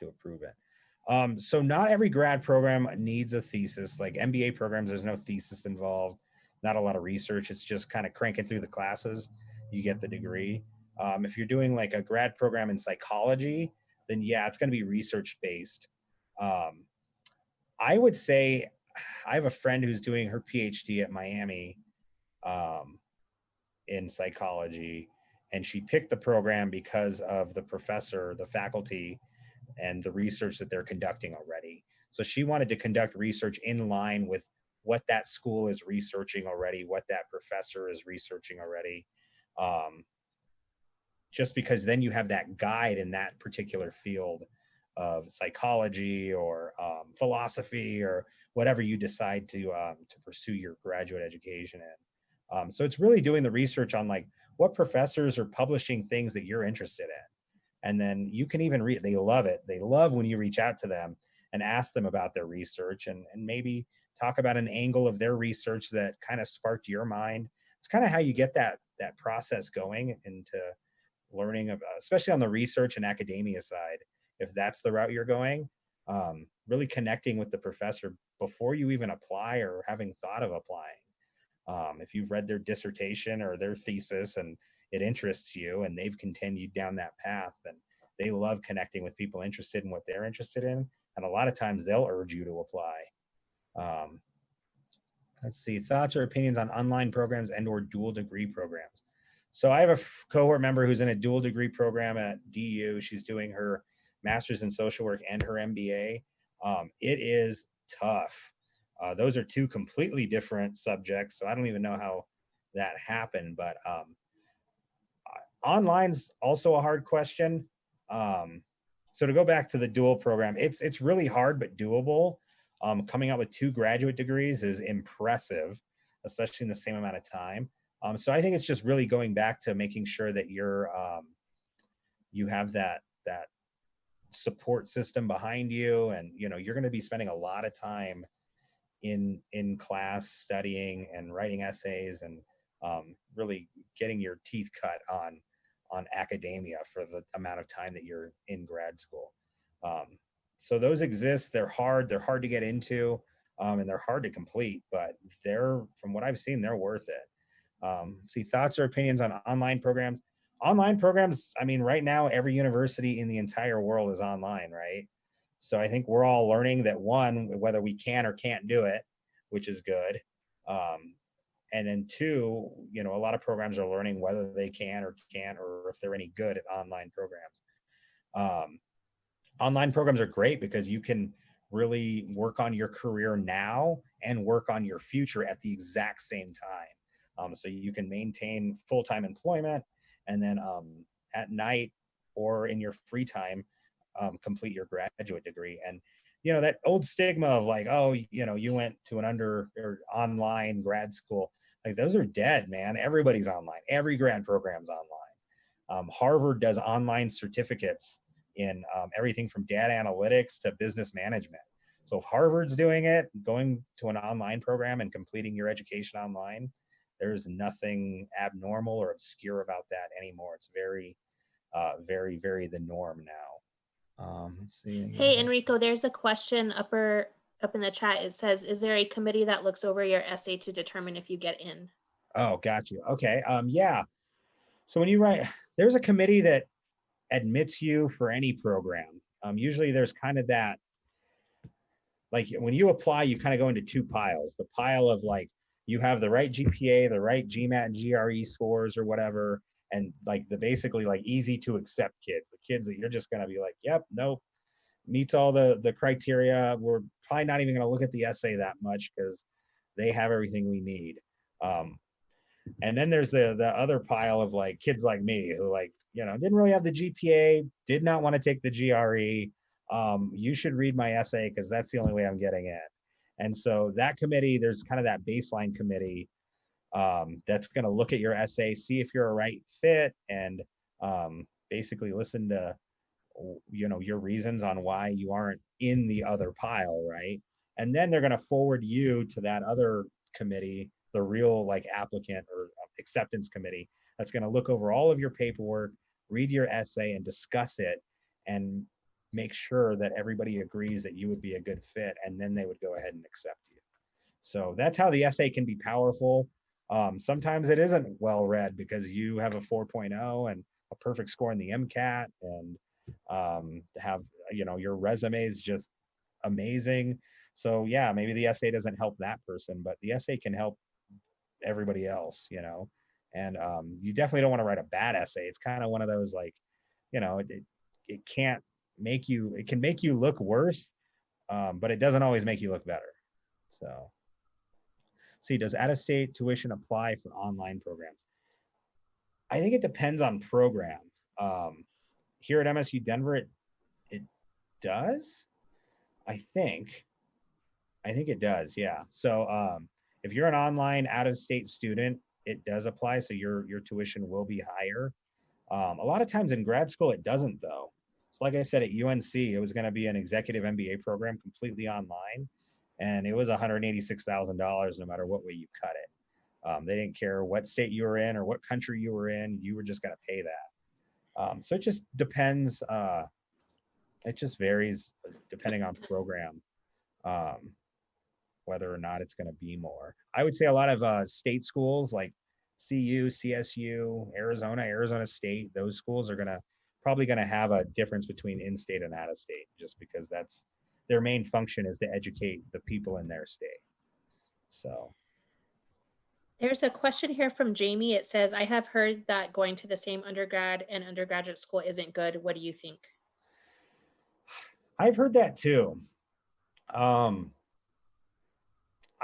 approve it? So not every grad program needs a thesis. Like MBA programs, there's no thesis involved, not a lot of research. It's just kind of cranking through the classes. You get the degree. If you're doing like a grad program in psychology, then yeah, it's going to be research based. I would say I have a friend who's doing her PhD at Miami in psychology, and she picked the program because of the professor, the faculty, and the research that they're conducting already. So she wanted to conduct research in line with what that school is researching already, what that professor is researching already. Just because then you have that guide in that particular field of psychology or philosophy or whatever you decide to pursue your graduate education in. So it's really doing the research on like what professors are publishing things that you're interested in. And then you can even read, they love it. They love when you reach out to them and ask them about their research, and maybe talk about an angle of their research that kind of sparked your mind. It's kind of how you get that process going into learning about, especially on the research and academia side, if that's the route you're going. Really connecting with the professor before you even apply or having thought of applying. If you've read their dissertation or their thesis and it interests you and they've continued down that path, then they love connecting with people interested in what they're interested in. And a lot of times they'll urge you to apply. Um, let's see, thoughts or opinions on online programs and or dual degree programs. So I have a cohort member who's in a dual degree program at DU. She's doing her master's in social work and her MBA. It is tough. Those are two completely different subjects. So I don't even know how that happened, but online's also a hard question. So to go back to the dual program, it's really hard but doable. Coming out with 2 graduate degrees is impressive, especially in the same amount of time. So I think it's just really going back to making sure that you have that support system behind you, and you're going to be spending a lot of time in class studying and writing essays and really getting your teeth cut on academia for the amount of time that you're in grad school. So those exist. They're hard to get into, and they're hard to complete, but from what I've seen, they're worth it. See, thoughts or opinions on online programs. Online programs, I mean, right now, every university in the entire world is online, right? So I think we're all learning that, one, whether we can or can't do it, which is good. And then two, a lot of programs are learning whether they can or can't, or if they're any good at online programs. Online programs are great because you can really work on your career now and work on your future at the exact same time. So you can maintain full-time employment, and then at night or in your free time, complete your graduate degree. And that old stigma of like, oh, you went to an under or online grad school, like those are dead, man. Everybody's online. Every grad program's online. Harvard does online certificates in everything from data analytics to business management. So if Harvard's doing it, going to an online program and completing your education online, there's nothing abnormal or obscure about that anymore. It's very, very the norm now. Let's see. Hey, Enrico, there's a question up in the chat. It says, is there a committee that looks over your essay to determine if you get in? Oh, got you. Okay. Yeah. So when you write, there's a committee that admits you for any program. Usually there's kind of that, like when you apply, you kind of go into 2 piles. The pile of like, you have the right GPA, the right GMAT and GRE scores or whatever. And like the basically like easy to accept kids, the kids that you're just going to be like, yep, nope, meets all the criteria. We're probably not even going to look at the essay that much because they have everything we need. And then there's the other pile of like kids like me who like, didn't really have the GPA, did not want to take the GRE. You should read my essay because that's the only way I'm getting in. And so that committee, there's kind of that baseline committee that's going to look at your essay, see if you're a right fit, and basically listen to your reasons on why you aren't in the other pile, right? And then they're going to forward you to that other committee, the real like applicant or acceptance committee, that's going to look over all of your paperwork, read your essay, and discuss it, and make sure that everybody agrees that you would be a good fit, and then they would go ahead and accept you. So that's how the essay can be powerful. Sometimes it isn't well read because you have a 4.0 and a perfect score in the MCAT, and have your resume is just amazing. So yeah, maybe the essay doesn't help that person, but the essay can help everybody else. And you definitely don't want to write a bad essay. It's kind of one of those like, it can't make you, it can make you look worse, but it doesn't always make you look better. So see, does out-of-state tuition apply for online programs? I think it depends on program. Here at MSU Denver, it does. I think it does. Yeah. So if you're an online out-of-state student, it does apply. So your tuition will be higher. A lot of times in grad school, it doesn't though. like I said, at UNC, it was going to be an executive MBA program completely online. And it was $186,000 no matter what way you cut it. They didn't care what state you were in or what country you were in. You were just going to pay that. So it just depends. It just varies depending on program, whether or not it's going to be more. I would say a lot of state schools like CU, CSU, Arizona State, those schools are probably going to have a difference between in-state and out-of-state, just because that's their main function is to educate the people in their state. So There's a question here from Jamie. It says, I have heard that going to the same undergrad and undergraduate school isn't good. What do you think? I've heard that too. I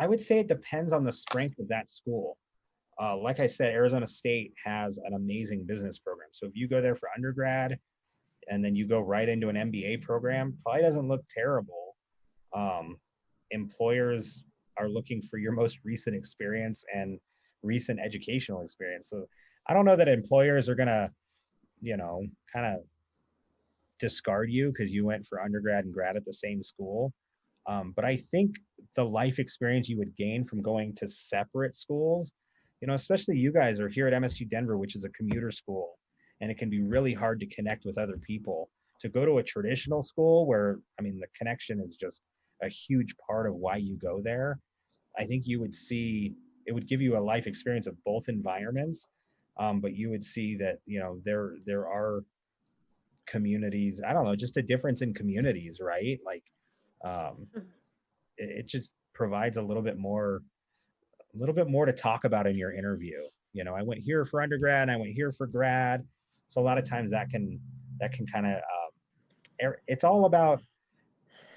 would say it depends on the strength of that school. Like I said, Arizona State has an amazing business program. So if you go there for undergrad and then you go right into an MBA program, probably doesn't look terrible. Employers are looking for your most recent experience and recent educational experience. So I don't know that employers are going to, kind of discard you because you went for undergrad and grad at the same school. But I think the life experience you would gain from going to separate schools, especially you guys are here at MSU Denver, which is a commuter school, and it can be really hard to connect with other people. To go to a traditional school where, the connection is just a huge part of why you go there. I think you would see, it would give you a life experience of both environments. But you would see that, there are communities, I don't know, just a difference in communities, right? Like, it just provides a little bit more to talk about in your interview. I went here for undergrad and I went here for grad. So a lot of times that can kind of, it's all about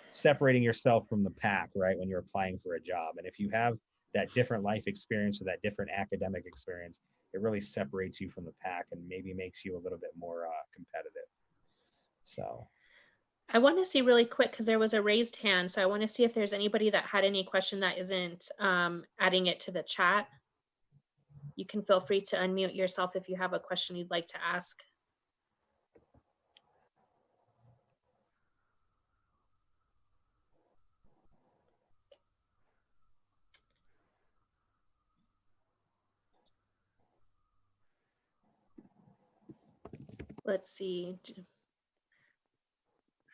separating yourself from the pack, right? When you're applying for a job. And if you have that different life experience or that different academic experience, it really separates you from the pack and maybe makes you a little bit more competitive. So I want to see really quick because there was a raised hand. So I want to see if there's anybody that had any question that isn't adding it to the chat. You can feel free to unmute yourself if you have a question you'd like to ask. Let's see.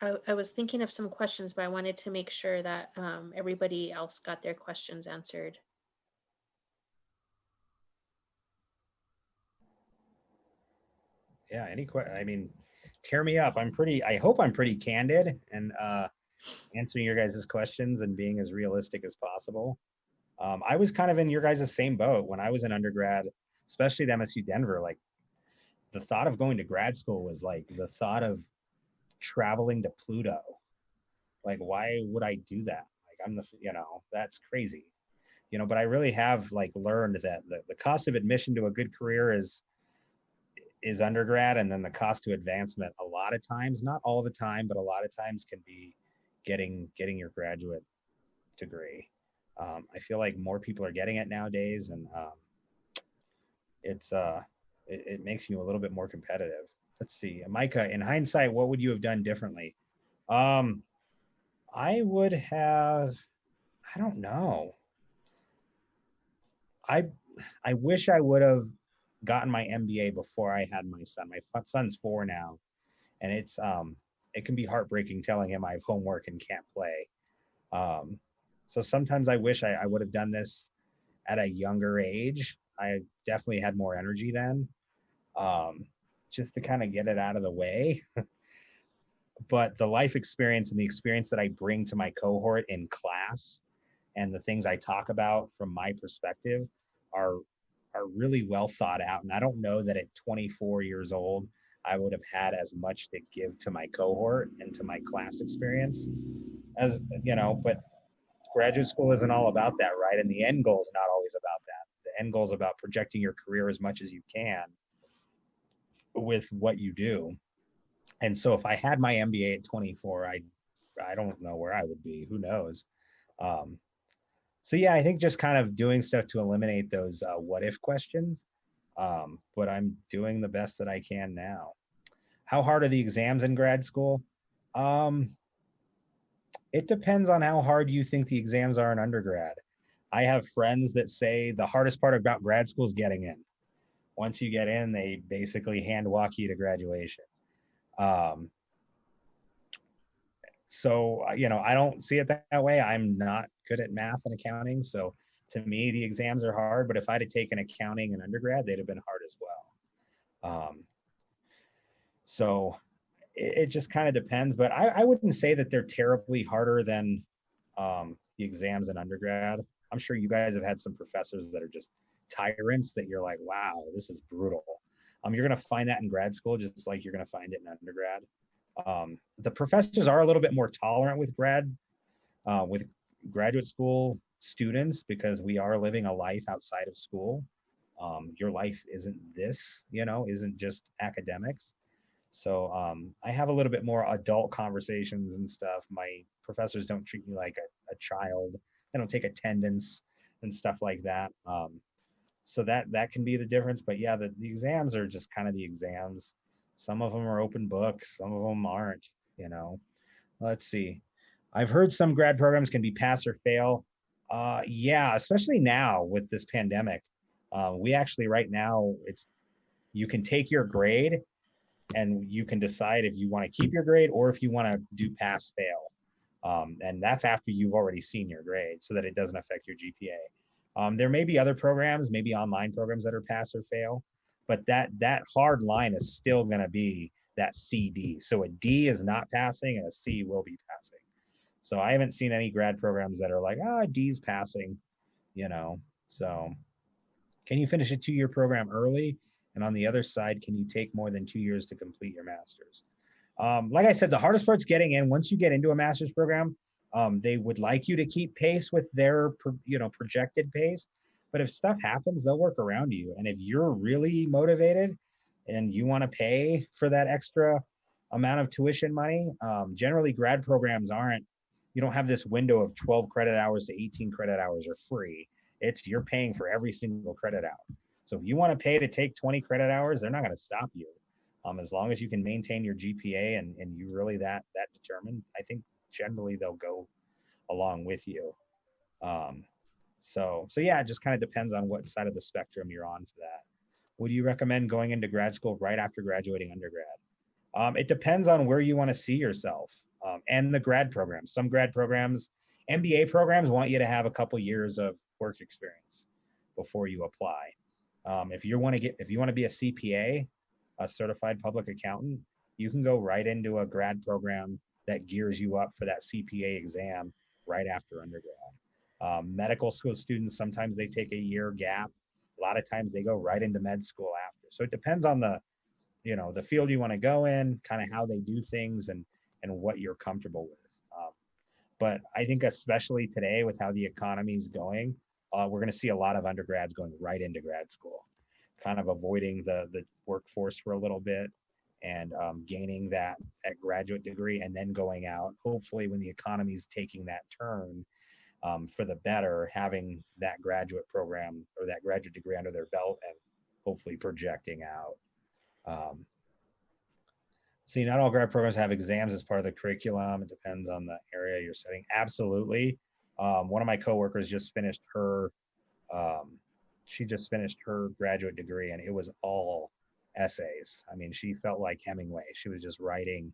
I was thinking of some questions, but I wanted to make sure that everybody else got their questions answered. yeah, tear me up. I hope I'm pretty candid and answering your guys' questions and being as realistic as possible. I was kind of in your guys' same boat when I was an undergrad, especially at MSU Denver. Like, the thought of going to grad school was like the thought of traveling to Pluto. Like, why would I do that? Like, that's crazy. But I really have like learned that the cost of admission to a good career is undergrad, and then the cost to advancement a lot of times, not all the time, but a lot of times can be getting your graduate degree. I feel like more people are getting it nowadays, and it makes you a little bit more competitive. Let's see, Micah, in hindsight, what would you have done differently? I would have, I don't know. I wish I would have gotten my MBA before I had my son. My son's 4 now, and it can be heartbreaking telling him I have homework and can't play. So sometimes I wish I would have done this at a younger age. I definitely had more energy then, just to kind of get it out of the way. But the life experience and the experience that I bring to my cohort in class and the things I talk about from my perspective are really well thought out. And I don't know that at 24 years old, I would have had as much to give to my cohort and to my class experience as, but graduate school isn't all about that, right? And the end goal is not always about that. The end goal is about projecting your career as much as you can with what you do. And so if I had my MBA at 24, I don't know where I would be. Who knows? So yeah, I think just kind of doing stuff to eliminate those what if questions. But I'm doing the best that I can now. How hard are the exams in grad school? Um, it depends on how hard you think the exams are in undergrad. I have friends that say the hardest part about grad school is getting in. Once you get in, they basically hand walk you to graduation. Um, so I don't see it that way. I'm not good at math and accounting, so to me the exams are hard. But if I'd have taken accounting in undergrad, they'd have been hard as well. So it just kind of depends. But I wouldn't say that they're terribly harder than the exams in undergrad. I'm sure you guys have had some professors that are just tyrants that you're like, wow, this is brutal. You're going to find that in grad school just like you're going to find it in undergrad. The professors are a little bit more tolerant with graduate school students because we are living a life outside of school. Your life isn't isn't just academics. So I have a little bit more adult conversations and stuff. My professors don't treat me like a child. They don't take attendance and stuff like that. So that can be the difference. But yeah, the exams are just kind of the exams. Some of them are open books, some of them aren't, you know. Let's see. I've heard some grad programs can be pass or fail. Yeah, especially now with this pandemic. We actually right now it's you can take your grade and you can decide if you want to keep your grade or if you want to do pass fail. And that's after you've already seen your grade so that it doesn't affect your GPA. There may be other programs, maybe online programs that are pass or fail, but that hard line is still going to be that CD. So a D is not passing and a C will be passing. So I haven't seen any grad programs that are like, D's passing, you know. So can you finish a 2-year program early? And on the other side, can you take more than 2 years to complete your master's? Like I said, the hardest part's getting in. Once you get into a master's program, they would like you to keep pace with their projected pace. But if stuff happens, they'll work around you. And if you're really motivated and you want to pay for that extra amount of tuition money, generally grad programs aren't, you don't have this window of 12 credit hours to 18 credit hours are free. It's you're paying for every single credit hour. So if you want to pay to take 20 credit hours, they're not going to stop you. As long as you can maintain your GPA and you really that determined, I think generally they'll go along with you. So yeah, it just kind of depends on what side of the spectrum you're on for that. Would you recommend going into grad school right after graduating undergrad? It depends on where you want to see yourself and the grad program. Some grad programs, MBA programs want you to have a couple years of work experience before you apply. If you want to be a CPA, a certified public accountant, you can go right into a grad program that gears you up for that CPA exam right after undergrad. Medical school students, sometimes they take a year gap. A lot of times they go right into med school after. So it depends on the field you want to go in, kind of how they do things and what you're comfortable with. But I think especially today with how the economy is going, we're going to see a lot of undergrads going right into grad school, kind of avoiding the workforce for a little bit and gaining that graduate degree and then going out, hopefully when the economy is taking that turn for the better, having that graduate program or that graduate degree under their belt and hopefully projecting out. See, not all grad programs have exams as part of the curriculum. It depends on the area you're studying. Absolutely. One of my coworkers just finished her um, she just finished her graduate degree and it was all essays. I mean, she felt like Hemingway. She was just writing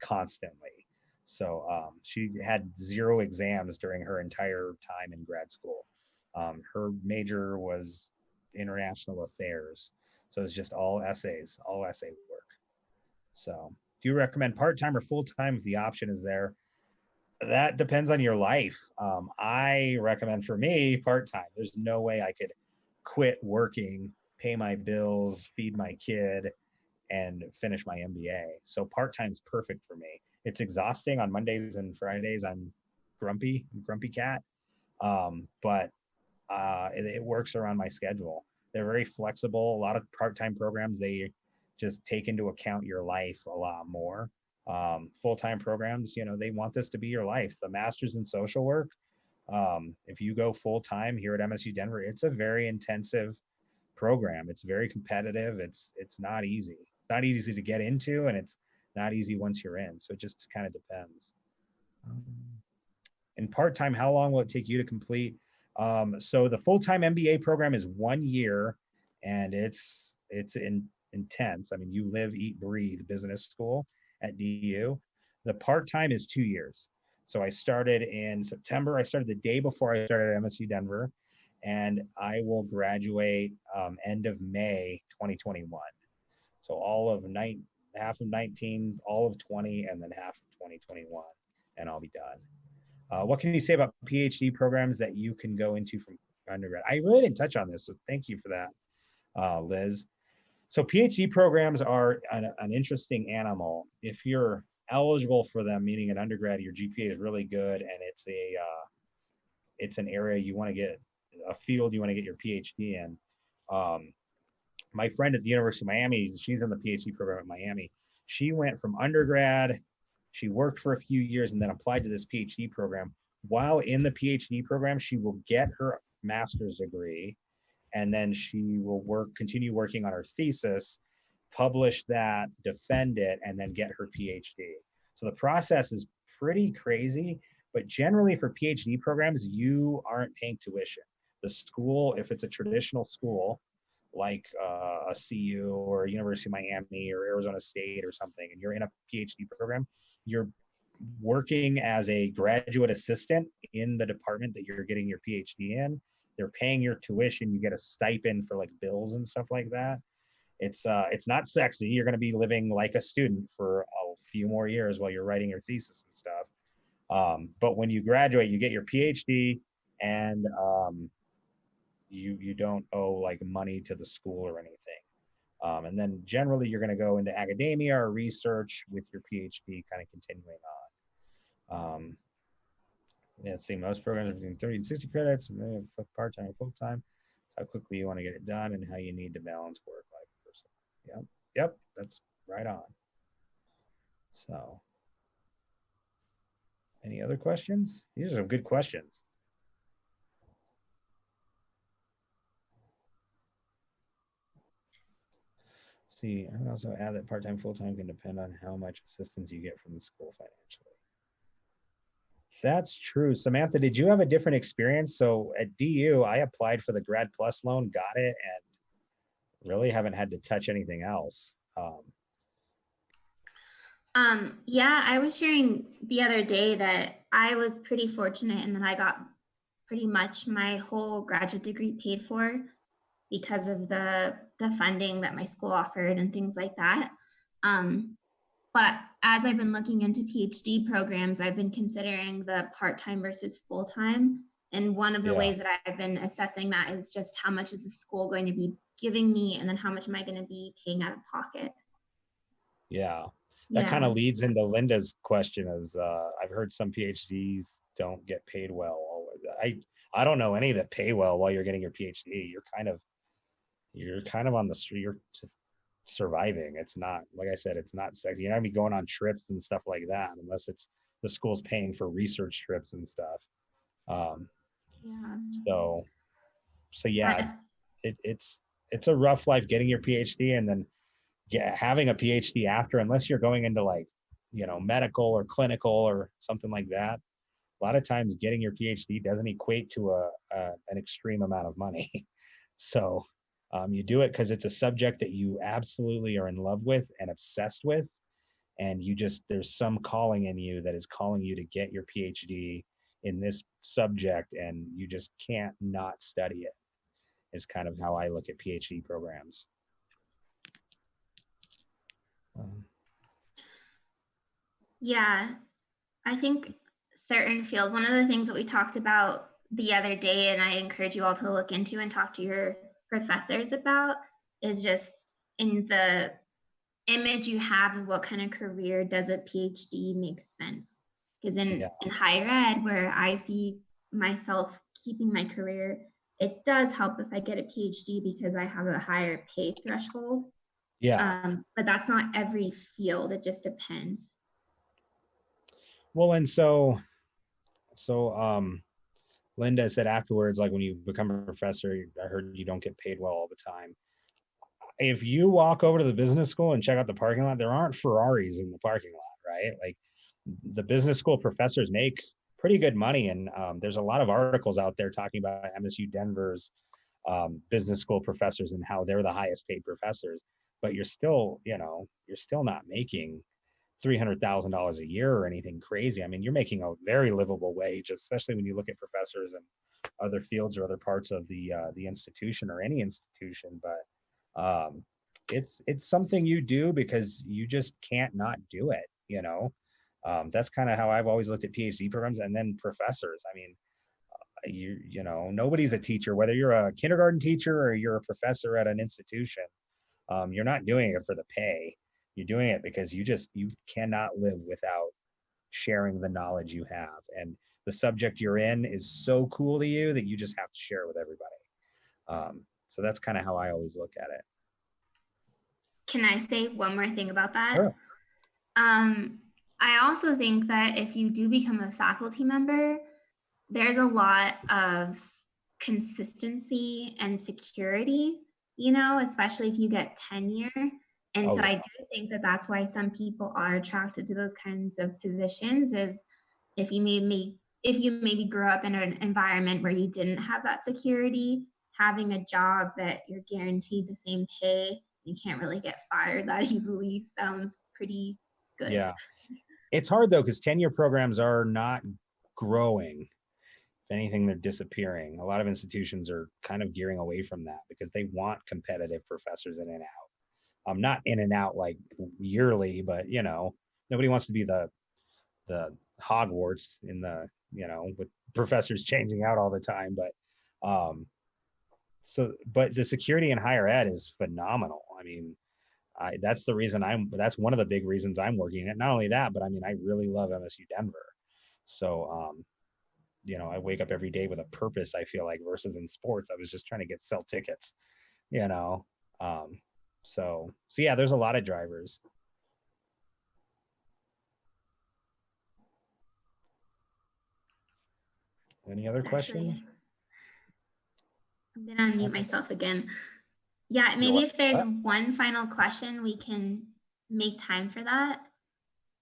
constantly. So she had 0 exams during her entire time in grad school. Her major was international affairs. So it's just all essays, all essay work. So do you recommend part-time or full-time if the option is there? That depends on your life. I recommend for me part-time. There's no way I could quit working, pay my bills, feed my kid, and finish my MBA. So part-time is perfect for me. It's exhausting on Mondays and Fridays. I'm grumpy cat. But it works around my schedule. They're very flexible. A lot of part-time programs, they just take into account your life a lot more. Full-time programs, they want this to be your life. The master's in social work, if you go full-time here at MSU Denver, it's a very intensive program. It's very competitive. It's not easy. not easy to get into, and it's not easy once you're in. So it just kind of depends. And part-time, how long will it take you to complete? So the full-time MBA program is 1 year, and it's intense. I mean, you live, eat, breathe business school at DU. The part-time is 2 years. So I started in September. I started the day before I started at MSU Denver, and I will graduate end of May 2021. So all of half of 19, all of 20, and then half of 2021, and I'll be done. What can you say about PhD programs that you can go into from undergrad? I really didn't touch on this, so thank you for that, Liz. So PhD programs are an interesting animal. If you're eligible for them, meaning an undergrad, your GPA is really good, and it's an area you want to get, a field you want to get your PhD in. My friend at the University of Miami, she's in the PhD program at Miami. She went from undergrad, she worked for a few years, and then applied to this PhD program. While in the PhD program, she will get her master's degree, and then she will continue working on her thesis, publish that, defend it, and then get her PhD. So the process is pretty crazy, but generally for PhD programs, you aren't paying tuition. The school, if it's a traditional school, like a CU or University of Miami or Arizona State or something, and you're in a PhD program, you're working as a graduate assistant in the department that you're getting your PhD in. They're paying your tuition. You get a stipend for like bills and stuff like that. It's not sexy. You're going to be living like a student for a few more years while you're writing your thesis and stuff. But when you graduate, you get your PhD, and you don't owe like money to the school or anything. And then generally you're going to go into academia or research with your PhD, kind of continuing on. Let's see, most programs are between 30 and 60 credits, part-time or full-time. So how quickly you want to get it done and how you need to balance work-life personal. Yep, that's right on. So, any other questions? These are some good questions. See, I would also add that part-time, full-time can depend on how much assistance you get from the school financially. That's true. Samantha, did you have a different experience? So at DU, I applied for the Grad Plus loan, got it, and really haven't had to touch anything else. Yeah, I was sharing the other day that I was pretty fortunate and that I got pretty much my whole graduate degree paid for because of the funding that my school offered and things like that. But as I've been looking into PhD programs, I've been considering the part-time versus full-time. And one of the ways that I've been assessing that is just how much is the school going to be giving me, and then how much am I going to be paying out of pocket? Yeah, that kind of leads into Linda's question as I've heard some PhDs don't get paid well. I don't know any that pay well while you're getting your PhD. You're kind of on the street. You're just surviving. It's not, like I said, it's not sexy. You're not gonna be going on trips and stuff like that unless it's the school's paying for research trips and stuff. So yeah, it's a rough life getting your PhD and then having a PhD after, unless you're going into like, medical or clinical or something like that. A lot of times getting your PhD doesn't equate to an extreme amount of money. So you do it because it's a subject that you absolutely are in love with and obsessed with. And there's some calling in you that is calling you to get your PhD in this subject, and you just can't not study it, is kind of how I look at PhD programs. Yeah, I think certain field, one of the things that we talked about the other day, and I encourage you all to look into and talk to your professors about, is just in the image you have of what kind of career does a PhD make sense. Because in higher ed, where I see myself keeping my career, it does help if I get a PhD because I have a higher pay threshold. But that's not every field. It just depends. Well, and so Linda said afterwards, like when you become a professor, I heard you don't get paid well all the time. if you walk over to the business school and check out the parking lot, there aren't Ferraris in the parking lot, right? Like the business school professors make pretty good money, and there's a lot of articles out there talking about MSU Denver's business school professors and how they're the highest paid professors. But you're still, you're still not making $300,000 a year or anything crazy. I mean, you're making a very livable wage, especially when you look at professors and other fields or other parts of the institution or any institution. But it's something you do because you just can't not do it. That's kind of how I've always looked at PhD programs, and then professors. I mean, nobody's a teacher, whether you're a kindergarten teacher or you're a professor at an institution. You're not doing it for the pay. You're doing it because you cannot live without sharing the knowledge you have, and the subject you're in is so cool to you that you just have to share it with everybody. So that's kind of how I always look at it. Can I say one more thing about that? Sure. I also think that if you do become a faculty member, there's a lot of consistency and security, especially if you get tenure. And so I do think that that's why some people are attracted to those kinds of positions, is if you maybe grew up in an environment where you didn't have that security, having a job that you're guaranteed the same pay, you can't really get fired that easily, sounds pretty good. Yeah. It's hard though, because tenure programs are not growing. If anything, they're disappearing. A lot of institutions are kind of gearing away from that because they want competitive professors in and out. Not in and out like yearly, but nobody wants to be the Hogwarts in the, with professors changing out all the time. But but the security in higher ed is phenomenal. I mean, that's one of the big reasons I'm working at. Not only that, but I mean, I really love MSU Denver. So, I wake up every day with a purpose, I feel like, versus in sports, I was just trying to sell tickets, so yeah, there's a lot of drivers. Any other questions? I'm gonna unmute myself again. Yeah, maybe if there's one final question, we can make time for that.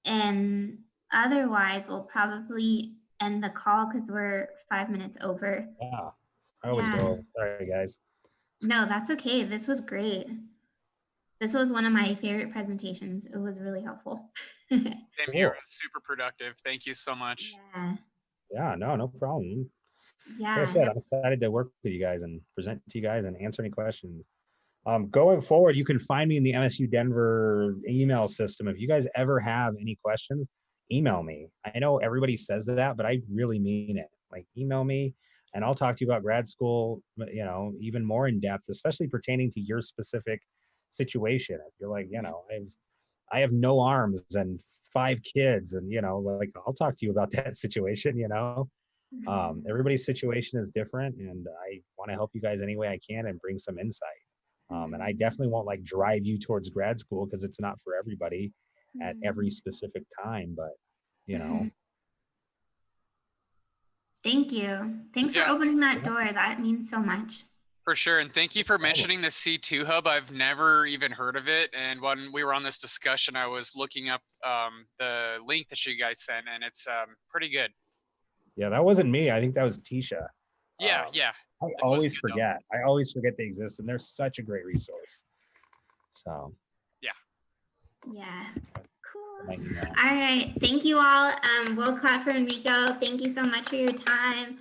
And otherwise, we'll probably end the call because we're 5 minutes over. Yeah, I always go. Sorry, guys. No, that's okay. This was great. This was one of my favorite presentations. It was really helpful. Same here. It was super productive. Thank you so much. Yeah, no problem. Yeah. Like I said, I'm excited to work with you guys and present to you guys and answer any questions. Going forward, you can find me in the MSU Denver email system. If you guys ever have any questions, email me. I know everybody says that, but I really mean it. Like, email me and I'll talk to you about grad school, even more in depth, especially pertaining to your specific situation. If you're like, I have no arms and 5 kids, and like, I'll talk to you about that situation. Everybody's situation is different, and I want to help you guys any way I can and bring some insight. And I definitely won't like drive you towards grad school because it's not for everybody at every specific time, but Thank you. Thanks for opening that door. That means so much. For sure. And thank you for mentioning the C2 Hub. I've never even heard of it. And when we were on this discussion, I was looking up the link that you guys sent, and it's pretty good. Yeah, that wasn't me. I think that was Tisha. Yeah. I always forget. I always forget they exist, and they're such a great resource. So. Yeah. Cool. All right. Thank you all. We'll clap for Enrico. Thank you so much for your time.